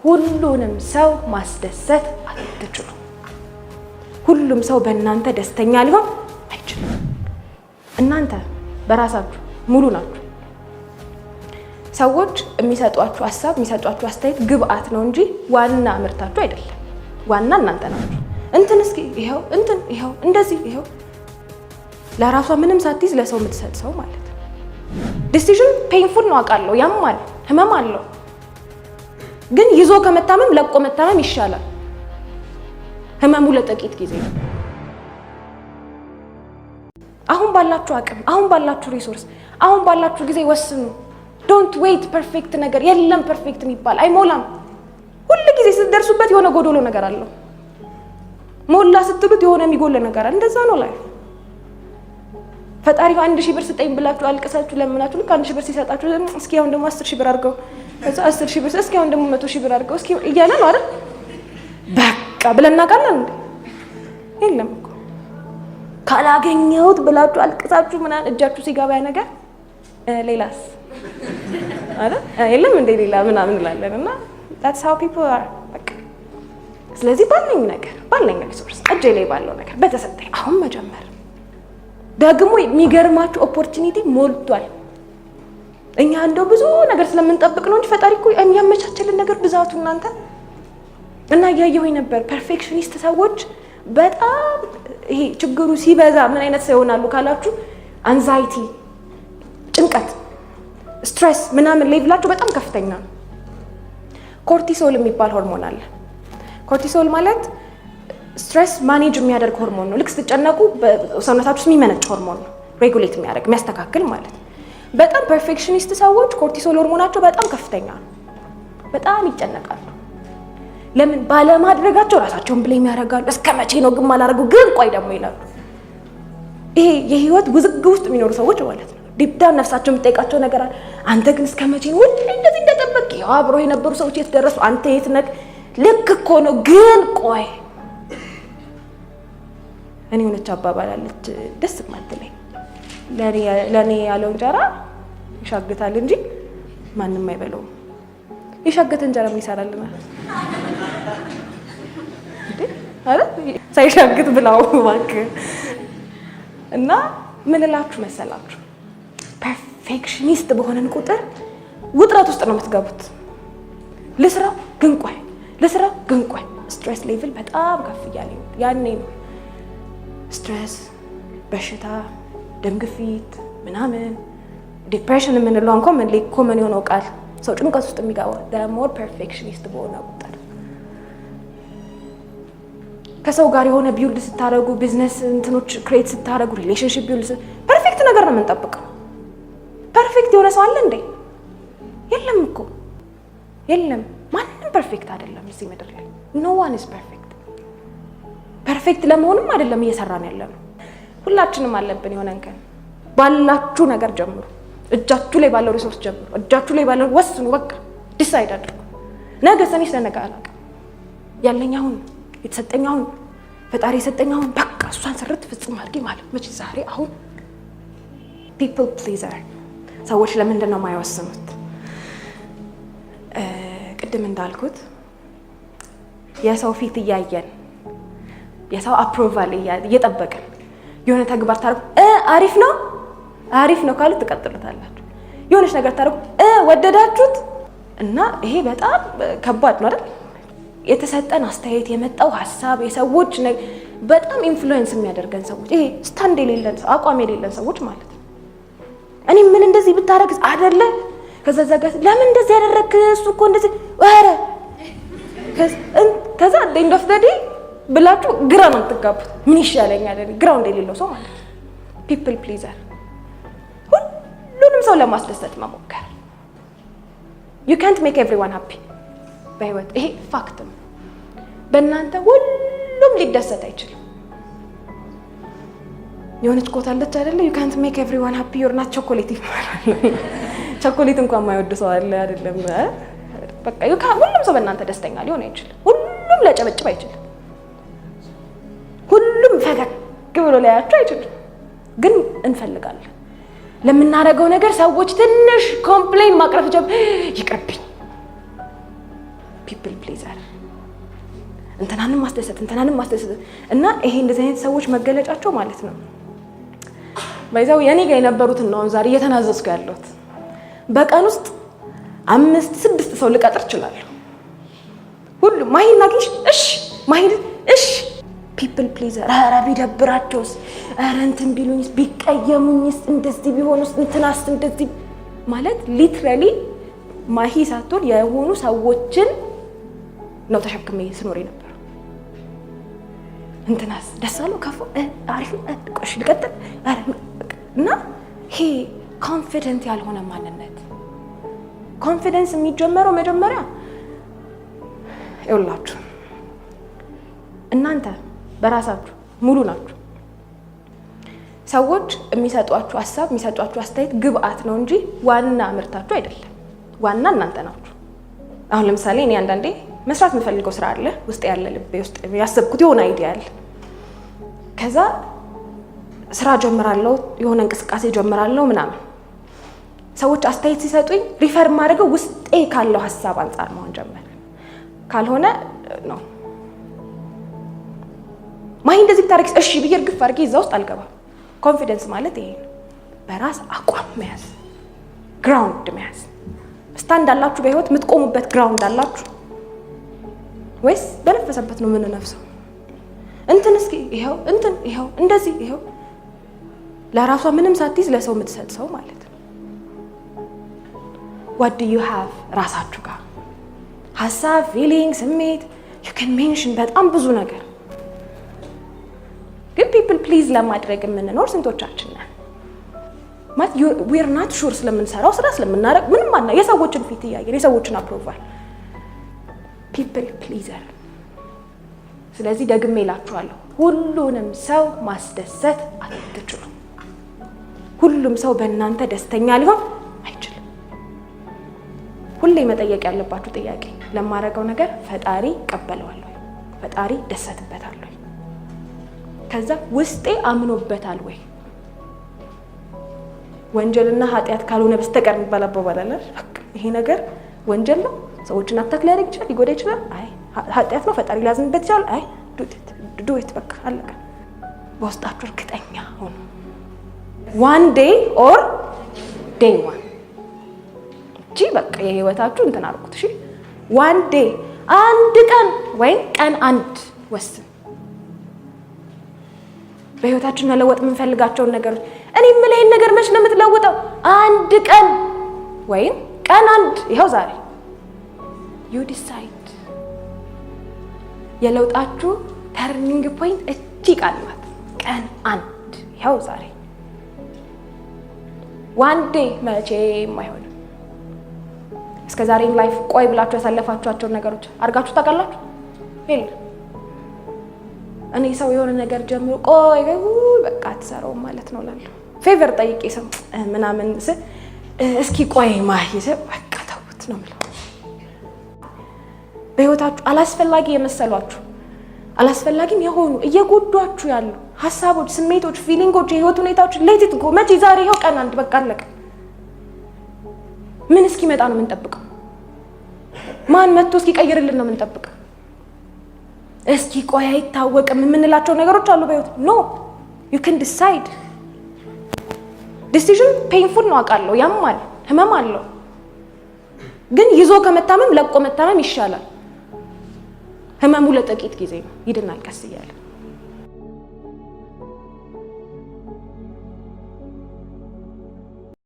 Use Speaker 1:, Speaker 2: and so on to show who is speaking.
Speaker 1: ሁሉንም ሰው ማስደሰት አትችሉም። ሁሉም ሰው በእናንተ ደስተኛ ሊሆን አይችልም። እናንተ በራሳችሁ ሙሉ ናችሁ። ሰዎች የሚሰጧችሁ ሐሳብ የሚሰጧችሁ አስተያየት ግብአት ነው እንጂ ዋና ምርታችሁ አይደለም። ዋና እናንተ ናችሁ። እንትን እስኪ ይሄው እንትን ይሄው እንደዚህ ይሄው ለራሷ ምንም ሳትይዝ ለሰው የምትሰጥ ሰው ማለት ነው። ዲሲዥን ፔንፉል ነው አውቃለሁ፣ ያማል፣ ህመም አለው። ግን ይዞ ከመታመም ለቆ መታመም ይሻላል። ህመሙ ለጥቂት ጊዜ ነው። አሁን ባላችሁ አቅም፣ አሁን ባላችሁ ሪሶርስ፣ አሁን ባላችሁ ጊዜ ወስኑ። ዶንት ዌይት። ፐርፌክት ነገር የለም። ፐርፌክት የሚባል አይሞላም። ሁሉ ጊዜ ስትደርሱበት የሆነ ጎዶሎ ነገር አለው። ሞላ ስትሉት የሆነ የሚጎል ነገር አለ። እንደዛ ነው ላይፍ። ፈጣሪ 1000 ብር ስጠኝ ብላችሁ አልቀሳችሁ ለምናችሁ ልክ 1000 ብር ሲሰጣችሁ እስኪ አሁን ደግሞ 10000 ብር አድርገው፣ ከዛ 10000 ብር እስኪ አሁን ደግሞ 100000 ብር አድርገው እስኪ እያለ ነው አይደል? በቃ ብለን እናውቃለን እንዴ? የለም እኮ ካላገኘሁት ብላችሁ አልቀሳችሁ ምናምን እጃችሁ ሲገባ ያ ነገር ሌላስ አይደል? የለም እንዴ ሌላ ምናምን እንላለን እና that's how people are በቃ። ስለዚህ ባለኝ ሪሶርስ እጄ ላይ ባለው ነገር በተሰጠኝ አሁን መጀመር። ደግሞ የሚገርማችሁ ኦፖርቹኒቲ ሞልቷል። እኛ እንደው ብዙ ነገር ስለምንጠብቅ ነው እንጂ ፈጣሪ እኮ የሚያመቻችልን ነገር ብዛቱ እናንተ እና ያየሁኝ ነበር። ፐርፌክሽኒስት ሰዎች በጣም ይሄ ችግሩ ሲበዛ ምን አይነት ሰው ይሆናሉ ካላችሁ አንዛይቲ፣ ጭንቀት፣ ስትሬስ ምናምን ሌቭላቸው በጣም ከፍተኛ ነው። ኮርቲሶል የሚባል ሆርሞን አለ። ኮርቲሶል ማለት ስትሬስ ማኔጅ የሚያደርግ ሆርሞን ነው። ልክ ስትጨነቁ ሰውነታችሁ ውስጥ የሚመነጭ ሆርሞን ነው። ሬጉሌት የሚያደርግ የሚያስተካክል ማለት ነው። በጣም ፐርፌክሽኒስት ሰዎች ኮርቲሶል ሆርሞናቸው በጣም ከፍተኛ ነው። በጣም ይጨነቃሉ። ለምን ባለማድረጋቸው ራሳቸውን ብሌም ያደርጋሉ። እስከ መቼ ነው ግን ማላደርገው ግን ቆይ ደግሞ ይላሉ። ይሄ የህይወት ውዝግብ ውስጥ የሚኖሩ ሰዎች ማለት ነው። ዲፕዳውን ነፍሳቸው የምትጠይቃቸው ነገር አለ። አንተ ግን እስከ መቼ ነው ሁሌ እንደዚህ እንደጠበቅ? ያው አብሮ የነበሩ ሰዎች የት ደረሱ? አንተ የት ነህ? ልክ እኮ ነው ግን ቆይ። እኔ ሆነች አባባል አለች ደስ ማትለኝ። ለኔ ያለው እንጀራ ይሻግታል እንጂ ማንም አይበለውም። ይሻገተ እንጀራ ምን ይሰራልናል እንዴ? አረ ሳይሻግት ብላው እባክህ። እና ምን እላችሁ መሰላችሁ? ፐርፌክሽኒስት በሆነን ቁጥር ውጥረት ውስጥ ነው የምትገቡት። ልስራው ግን ቆይ፣ ልስራው ግን ቆይ። ስትሬስ ሌቭል በጣም ከፍ እያለ ያኔ ነው ስትሬስ፣ በሽታ፣ ደም ግፊት ምናምን ዲፕሬሽን የምንለው እንኳን ምን ኮመን የሆነው ቃል ሰው ጭንቀት ውስጥ የሚገባው ሞር ፐርፌክሽኒስት በሆነ ቁጥር። ከሰው ጋር የሆነ ቢውልድ ስታደርጉ፣ ቢዝነስ እንትኖች ክሬት ስታደርጉ፣ ሪሌሽንሺፕ ቢውልድ ፐርፌክት ነገር ነው የምንጠብቀው። ፐርፌክት የሆነ ሰው አለ እንዴ? የለም እኮ የለም። ማንም ፐርፌክት አይደለም እዚህ ምድር ላይ። ኖ ዋን ኢዝ ፐርፌክት። ፐርፌክት ለመሆንም አይደለም እየሰራን ያለነው። ሁላችንም አለብን የሆነ እንከን። ባላችሁ ነገር ጀምሩ። እጃችሁ ላይ ባለው ሪሶርስ ጀምሩ። እጃችሁ ላይ ባለው ወስኑ። በቃ ዲሳይድ አድርጉ። ነገ ሰኔ ስለነገ አላውቅም። ያለኝ አሁን፣ የተሰጠኝ አሁን፣ ፈጣሪ የሰጠኝ አሁን። በቃ እሷን ስርት ፍጽም አድርጊ ማለት መቼ ዛሬ አሁን። ፒፕል ፕሊዘር ሰዎች ለምንድን ነው የማይወስኑት? ቅድም እንዳልኩት የሰው ፊት እያየን የሰው አፕሮቫል እየጠበቅን የሆነ ተግባር ታደርጉ አሪፍ ነው ካሉ ትቀጥሉታላችሁ። የሆነች ነገር ታደርጉ ወደዳችሁት እና ይሄ በጣም ከባድ ነው አይደል? የተሰጠን አስተያየት የመጣው ሀሳብ የሰዎች በጣም ኢንፍሉዌንስ የሚያደርገን ሰዎች፣ ይሄ ስታንድ የሌለን ሰው አቋም የሌለን ሰዎች ማለት ነው። እኔ ምን እንደዚህ ብታረግ አይደለ ከዛ ዘጋት ለምን እንደዚህ ያደረክ እሱ እኮ እንደዚህ ወረ ከዛ ኤንድ ኦፍ ዘ ዴይ ብላችሁ ግራ ነው የምትጋቡት። ምን ይሻለኛል ግራው እንደሌለው ሰው ማለት ነው። ፒፕል ፕሊዘር ሁሉንም ሰው ለማስደሰት መሞከር። you can't make everyone happy በህይወት ይሄ ፋክት ነው። በእናንተ ሁሉም ሊደሰት አይችልም። የሆነች ኮት አለች አይደለ? you can't make everyone happy you're not chocolate ይባላል። ቸኮሌት እንኳን የማይወድ ሰው አለ አይደለም? በቃ ሁሉም ሰው በእናንተ ደስተኛ ሊሆን አይችልም። ሁሉም ሊያጨበጭብ አይችልም። ሁሉም ፈገግ ብሎ ሊያያችሁ አይችልም። ግን እንፈልጋለን ለምናደርገው ነገር ሰዎች ትንሽ ኮምፕሌን ማቅረብ ይቅርብኝ ፒፕል ፕሊዘር እንትናንም ማስደሰት እና ይሄ እንደዚህ አይነት ሰዎች መገለጫቸው ማለት ነው። ባይዛው የኔ ጋር የነበሩትን ነው ዛሬ እየተናዘዝኩ ያለሁት። በቀን ውስጥ 5-6 ሰው ልቀጥር እችላለሁ። ሁሉም ማሂን አግኝሽ እሺ ፒፕል ፕሊዘር። ኧረ ቢደብራቸውስ፣ ኧረ እንትን ቢሉኝስ፣ ቢቀየሙኝስ፣ እንደዚህ ቢሆኑስ፣ እንትናስ እንደዚህ ማለት ሊትራሊ ማሂ ሳትሆን የሆኑ ሰዎችን ነው ተሸክሜ ስኖር ነበር። እንትናስ ደስ አለው ከፋ አሪፍ ቆሽ ልቀጥል እና ይሄ ኮንፊደንት ያልሆነ ማንነት። ኮንፊደንስ የሚጀመረው መጀመሪያ ይኸውላችሁ እናንተ በራሳችሁ ሙሉ ናችሁ። ሰዎች የሚሰጧችሁ ሀሳብ የሚሰጧችሁ አስተያየት ግብአት ነው እንጂ ዋና ምርታችሁ አይደለም። ዋና እናንተ ናችሁ። አሁን ለምሳሌ እኔ አንዳንዴ መስራት የምፈልገው ስራ አለ፣ ውስጥ ያለ ልቤ ውስጥ ያሰብኩት የሆነ አይዲያ አለ። ከዛ ስራ ጀምራለሁ፣ የሆነ እንቅስቃሴ ጀምራለሁ ምናምን። ሰዎች አስተያየት ሲሰጡኝ ሪፈር ማድረገው ውስጤ ካለው ሀሳብ አንፃር መሆን ጀመረ። ካልሆነ ነው ማሂ እንደዚህ ብታረጊ እሺ ብዬ እርግፍ አድርጌ እዛ ውስጥ አልገባም። ኮንፊደንስ ማለት ይሄ ነው። በራስ አቋም መያዝ፣ ግራውንድ መያዝ። ስታንድ አላችሁ በህይወት የምትቆሙበት ግራውንድ አላችሁ ወይስ በነፈሰበት ነው የምንነፍሰው? እንትን እስኪ ይኸው እንደዚህ ይኸው ለራሷ ምንም ሳትይዝ ለሰው የምትሰጥ ሰው ማለት ነው። what do you have ራሳችሁ ጋር ሀሳብ፣ ፊሊንግ፣ ስሜት you can mention በጣም ብዙ ነገር። ግን people please ለማድረግ የምንኖር ስንቶቻችን ነን? ማለት we're not sure ስለምንሰራው ስራ ስለምናረግ ምንም ማና የሰዎችን ፊት እያየን የሰዎችን አፕሮቫል people pleaser። ስለዚህ ደግሜ እላችኋለሁ ሁሉንም ሰው ማስደሰት አትችሉም። ሁሉም ሰው በእናንተ ደስተኛ ሊሆን አይችልም። ሁሌ መጠየቅ ያለባችሁ ጥያቄ ለማረገው ነገር ፈጣሪ ቀበለዋል ወይ? ፈጣሪ ደሰትበታል ወይ? ከዛ ውስጤ አምኖበታል ወይ? ወንጀልና ኃጢአት ካልሆነ በስተቀር እንበላበባላል። ይሄ ነገር ወንጀል ነው፣ ሰዎችን አታክ ሊያደርግ ይችላል፣ ሊጎዳ ይችላል። አይ ኃጢአት ነው፣ ፈጣሪ ሊያዝንበት ይችላል። አይ ዱት በቃ አለቀ። በውስጣችሁ እርግጠኛ ሆኑ። one day or day one እቺ በቃ የህይወታችሁ እንትን አድርጉት። እሺ one day አንድ ቀን ወይ ቀን አንድ ወስን። በህይወታችን መለወጥ የምንፈልጋቸውን ነገሮች እኔ የምለይን ነገር መች ነው የምትለውጠው? አንድ ቀን ወይ ቀን አንድ ይኸው ዛሬ you decide። የለውጣችሁ ተርኒንግ ፖይንት እቺ ቃል ናት። ቀን አንድ ይኸው ዛሬ one day መቼም አይሆንም። እስከ ዛሬ ላይፍ ቆይ ብላችሁ ያሳለፋችኋቸው ነገሮች አርጋችሁ ታውቃላችሁ? እኔ ሰው የሆነ ነገር ጀምሮ ቆይ በቃ አትሰራውም ማለት ነው እላለሁ። ፌቨር ጠይቄ ሰው ምናምን እስኪ ቆይ ማሂስ በቃ ተውት ነው የምለው። በህይወታችሁ አላስፈላጊ የመሰሏችሁ አላስፈላጊም የሆኑ እየጎዷችሁ ያሉ ሀሳቦች፣ ስሜቶች፣ ፊሊንጎች፣ የህይወት ሁኔታዎች ሌት ጎ መቼ ዛሬ ይኸው ቀን አንድ በቃ አለቀ። ምን እስኪመጣ ነው የምንጠብቀው? ማን መጥቶ እስኪቀይርልን ነው የምንጠብቀው? እስኪ ቆይ አይታወቅም የምንላቸው ነገሮች አሉ በህይወት። ኖ you can decide። ዲሲዥን ፔንፉል ነው አውቃለሁ፣ ያማል፣ ህመም አለው። ግን ይዞ ከመታመም ለቆ መታመም ይሻላል። ህመሙ ለጥቂት ጊዜ ነው፣ ይድናል ቀስ እያለ።